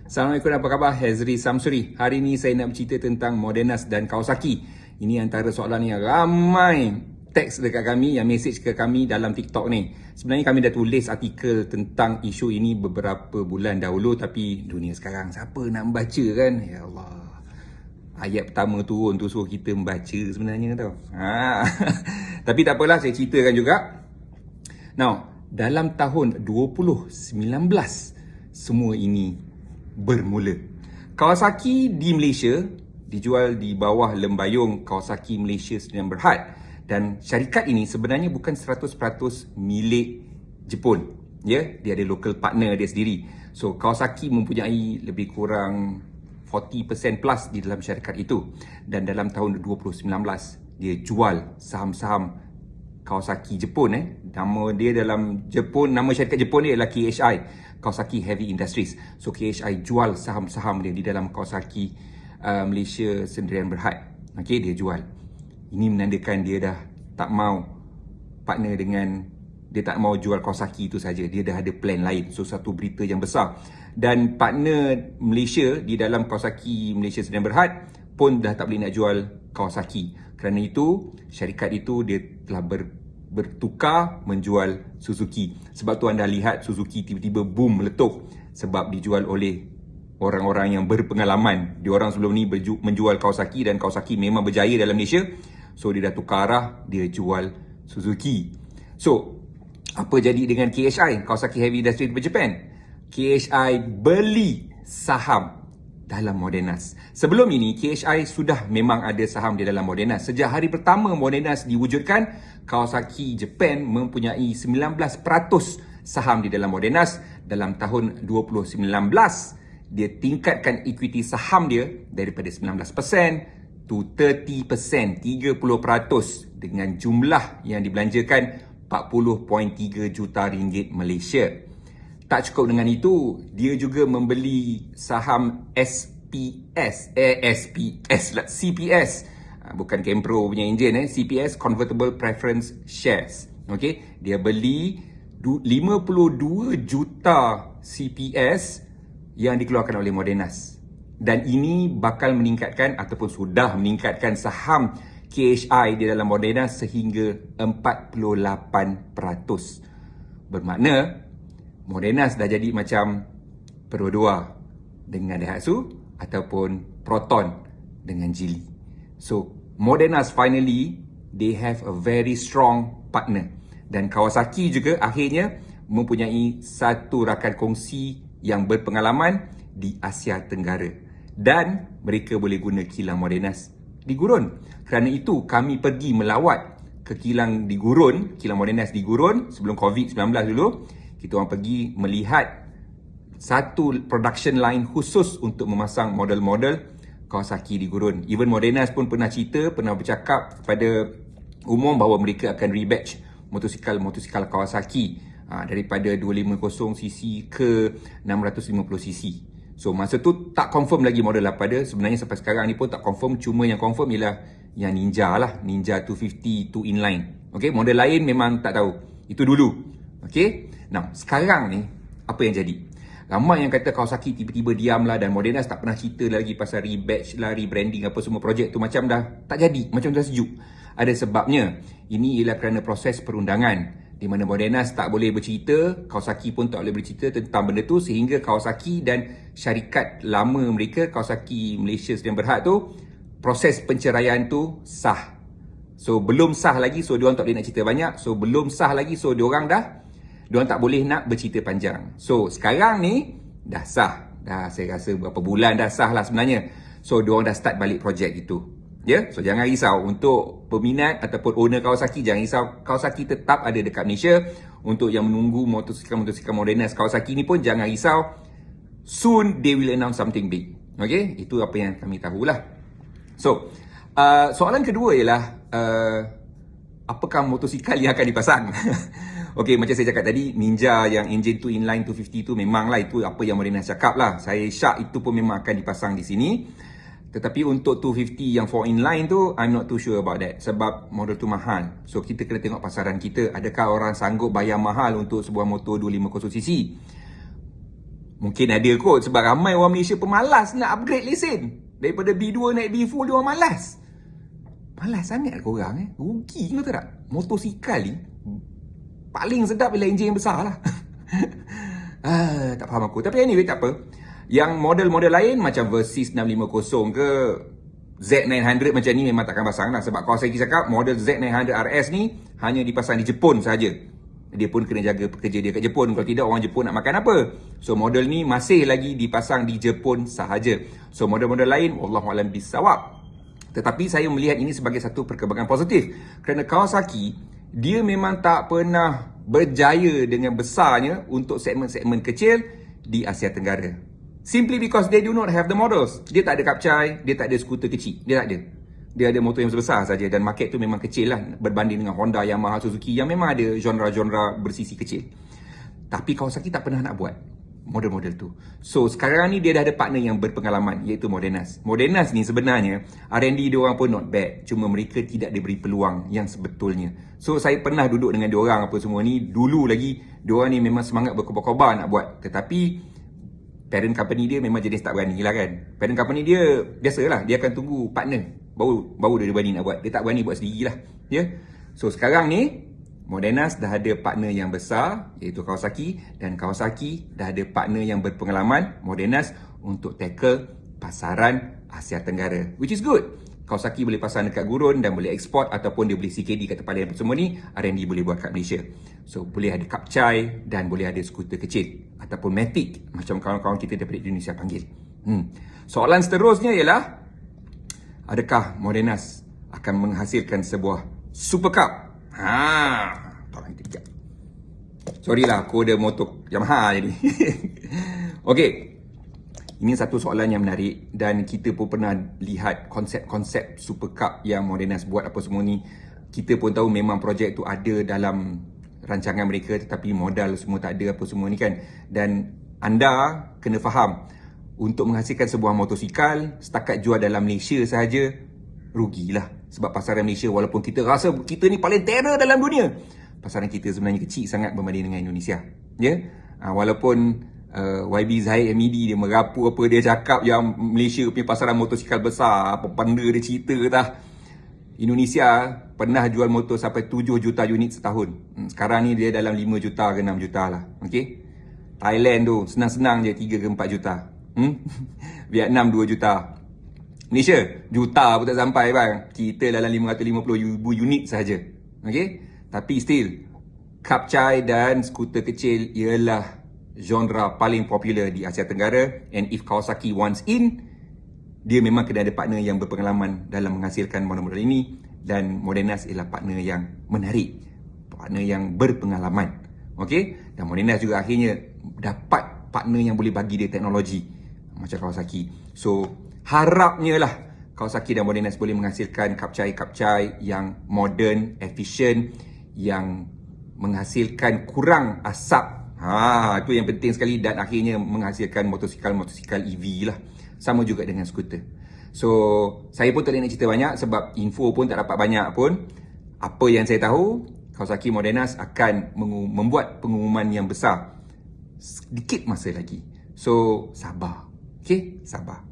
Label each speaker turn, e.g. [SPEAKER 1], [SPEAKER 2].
[SPEAKER 1] Assalamualaikum, apa khabar? Hazri Samsuri. Hari ini saya nak bercerita tentang Modenas dan Kawasaki. Ini antara soalan yang ramai teks dekat kami, yang message ke kami dalam TikTok ni. Sebenarnya kami dah tulis artikel tentang isu ini beberapa bulan dahulu, tapi dunia sekarang siapa nak membaca kan? Ya Allah. Ayat pertama turun tu suruh kita membaca sebenarnya tau. Tapi tak apalah, saya ceritakan juga. Now, dalam tahun 2019, semua ini bermula. Kawasaki di Malaysia dijual di bawah lembayung Kawasaki Malaysia Sdn Bhd, dan syarikat ini sebenarnya bukan 100% milik Jepun. Ya, dia ada local partner dia sendiri. So Kawasaki mempunyai lebih kurang 40% plus di dalam syarikat itu, dan dalam tahun 2019 dia jual saham-saham Kawasaki Jepun. Nama dia dalam Jepun, nama syarikat Jepun dia ialah KHI, Kawasaki Heavy Industries. So KHI jual saham-saham dia di dalam Kawasaki Malaysia Sdn Bhd. Okey, dia jual. Ini menandakan dia dah tak mau partner dengan, dia tak mau jual Kawasaki itu saja, dia dah ada plan lain. So satu berita yang besar. Dan partner Malaysia di dalam Kawasaki Malaysia Sdn Bhd pun dah tak boleh nak jual Kawasaki. Kerana itu, syarikat itu dia telah bertukar menjual Suzuki. Sebab tu anda lihat Suzuki tiba-tiba boom, meletup. Sebab dijual oleh orang-orang yang berpengalaman. Diorang sebelum ni menjual Kawasaki, dan Kawasaki memang berjaya dalam Malaysia. So dia dah tukar arah, dia jual Suzuki. So, apa jadi dengan KHI, Kawasaki Heavy Industries di Japan? KHI beli saham dalam Modenas. Sebelum ini, KHI sudah memang ada saham di dalam Modenas. Sejak hari pertama Modenas diwujudkan, Kawasaki Japan mempunyai 19% saham di dalam Modenas. Dalam tahun 2019, dia tingkatkan equity saham dia daripada 19% to 30%, 30%, dengan jumlah yang dibelanjakan 40.3 juta ringgit Malaysia. Tak cukup dengan itu, dia juga membeli saham CPS, bukan Kempro punya enjin, CPS, Convertible Preference Shares. Okay? Dia beli 52 juta CPS yang dikeluarkan oleh Modenas. Dan ini bakal meningkatkan ataupun sudah meningkatkan saham KHI di dalam Modenas sehingga 48%. Bermakna Modenas dah jadi macam Perodua dengan Daihatsu ataupun Proton dengan Geely. So Modenas finally they have a very strong partner, dan Kawasaki juga akhirnya mempunyai satu rakan kongsi yang berpengalaman di Asia Tenggara, dan mereka boleh guna kilang Modenas di Gurun. Kerana itu kami pergi melawat ke kilang di Gurun, kilang Modenas di Gurun sebelum COVID-19 dulu. Kita orang pergi melihat satu production line khusus untuk memasang model-model Kawasaki di Gurun. Even Modenas pun pernah cerita, pernah bercakap kepada umum bahawa mereka akan rebatch motosikal Kawasaki daripada 250cc ke 650cc. So masa tu tak confirm lagi model apa dia. Sebenarnya sampai sekarang ni pun tak confirm. Cuma yang confirm ialah yang Ninja lah, Ninja 250 2 inline. Okay, model lain memang tak tahu. Itu dulu. Okay, now sekarang ni apa yang jadi? Ramai yang kata Kawasaki tiba-tiba diam lah, dan Modenas tak pernah cerita lagi pasal rebatch lah, rebranding apa semua. Projek tu macam dah tak jadi, macam dah sejuk. Ada sebabnya. Ini ialah kerana proses perundangan, di mana Modenas tak boleh bercerita, Kawasaki pun tak boleh bercerita tentang benda tu, sehingga Kawasaki dan syarikat lama mereka, Kawasaki Malaysia Sdn Bhd tu, proses penceraian tu sah. So belum sah lagi, so diorang tak boleh nak cerita banyak. So belum sah lagi, so diorang tak boleh nak bercerita panjang. So sekarang ni dah sah. Dah saya rasa berapa bulan dah sah lah sebenarnya. So diorang dah start balik projek itu. Ya, so jangan risau untuk peminat ataupun owner Kawasaki, jangan risau. Kawasaki tetap ada dekat Malaysia. Untuk yang menunggu motosikal Modenas Kawasaki ni pun jangan risau. Soon they will announce something big. Okay, itu apa yang kami tahulah. So soalan kedua ialah apakah motosikal yang akan dipasang? Okey, macam saya cakap tadi, Ninja yang engine tu inline 250 tu memanglah itu apa yang Modenas cakap lah. Saya syak itu pun memang akan dipasang di sini. Tetapi untuk 250 yang 4 inline tu, I'm not too sure about that. Sebab model tu mahal. So kita kena tengok pasaran kita. Adakah orang sanggup bayar mahal untuk sebuah motor 250cc? Mungkin ada kot sebab ramai orang Malaysia pemalas nak upgrade lesen. Daripada B2 naik B4 dia orang malas. Malas sangat korang Rugi kau tahu tak? Motosikal ni paling sedap bila enjin yang besar lah. Tak faham aku. Tapi anyway tak apa. Yang model-model lain macam Versys 650 ke Z900 macam ni memang takkan pasang lah. Sebab Kawasaki cakap model Z900 RS ni hanya dipasang di Jepun sahaja. Dia pun kena jaga pekerja dia kat Jepun. Kalau tidak orang Jepun nak makan apa? So model ni masih lagi dipasang di Jepun sahaja. So model-model lain wallahualam bisawab. Tetapi saya melihat ini sebagai satu perkembangan positif. Kerana Kawasaki dia memang tak pernah berjaya dengan besarnya untuk segmen-segmen kecil di Asia Tenggara. Simply because they do not have the models. Dia tak ada kapcai, dia tak ada skuter kecil. Dia tak ada. Dia ada motor yang besar saja dan market tu memang kecil lah berbanding dengan Honda, Yamaha, Suzuki yang memang ada genre-genre bersisi kecil. Tapi Kawasaki tak pernah nak buat model-model tu. So sekarang ni dia dah ada partner yang berpengalaman iaitu Modenas. Modenas ni sebenarnya R&D dia orang pun not bad. Cuma mereka tidak diberi peluang yang sebetulnya. So saya pernah duduk dengan dia orang apa semua ni. Dulu lagi dia orang ni memang semangat berkobar-kobar nak buat. Tetapi parent company dia memang jenis tak berani lah kan. Parent company dia biasalah dia akan tunggu partner baru dia berani nak buat. Dia tak berani buat sendiri lah. Ya. So sekarang ni Modenas dah ada partner yang besar iaitu Kawasaki dan Kawasaki dah ada partner yang berpengalaman Modenas untuk tackle pasaran Asia Tenggara, which is good. Kawasaki boleh pasang dekat gurun dan boleh eksport ataupun dia boleh CKD kat tempat lain semua ni. R&D boleh buat kat Malaysia. So boleh ada kapcai dan boleh ada skuter kecil ataupun Matic macam kawan-kawan kita daripada Indonesia panggil. Soalan seterusnya ialah adakah Modenas akan menghasilkan sebuah Super Cup? Tolong kejap. Sorry lah, kode motor Yamaha jadi. Okey. Ini satu soalan yang menarik dan kita pun pernah lihat konsep-konsep Super Cup yang Modenas buat apa semua ni. Kita pun tahu memang projek tu ada dalam rancangan mereka tetapi modal semua tak ada apa semua ni kan. Dan anda kena faham, untuk menghasilkan sebuah motosikal setakat jual dalam Malaysia sahaja rugilah. Sebab pasaran Malaysia walaupun kita rasa kita ni paling terror dalam dunia, pasaran kita sebenarnya kecil sangat berbanding dengan Indonesia. Ya. Walaupun YB Zahid MED dia merapu apa dia cakap yang Malaysia punya pasaran motosikal besar, apa benda dia cerita tah. Indonesia pernah jual motor sampai 7 juta unit setahun. Sekarang ni dia dalam 5 juta ke 6 juta lah. Okey. Thailand tu senang-senang je 3 ke 4 juta. Vietnam 2 juta. Malaysia juta pun tak sampai bang. Kita dalam 550,000 unit sahaja. Okey. Tapi still kapcai dan skuter kecil ialah genre paling popular di Asia Tenggara, and if Kawasaki wants in, dia memang kena ada partner yang berpengalaman dalam menghasilkan model-model ini, dan Modenas ialah partner yang menarik, partner yang berpengalaman. Okey, dan Modenas juga akhirnya dapat partner yang boleh bagi dia teknologi macam Kawasaki. So harapnya lah Kawasaki dan Modenas boleh menghasilkan kapcai-kapcai yang modern, efisien, yang menghasilkan kurang asap. Itu yang penting sekali, dan akhirnya menghasilkan motosikal EV lah. Sama juga dengan skuter. So, saya pun tak nak cerita banyak sebab info pun tak dapat banyak pun. Apa yang saya tahu, Kawasaki Modenas akan membuat pengumuman yang besar sedikit masa lagi. So, sabar. Okay? Sabar.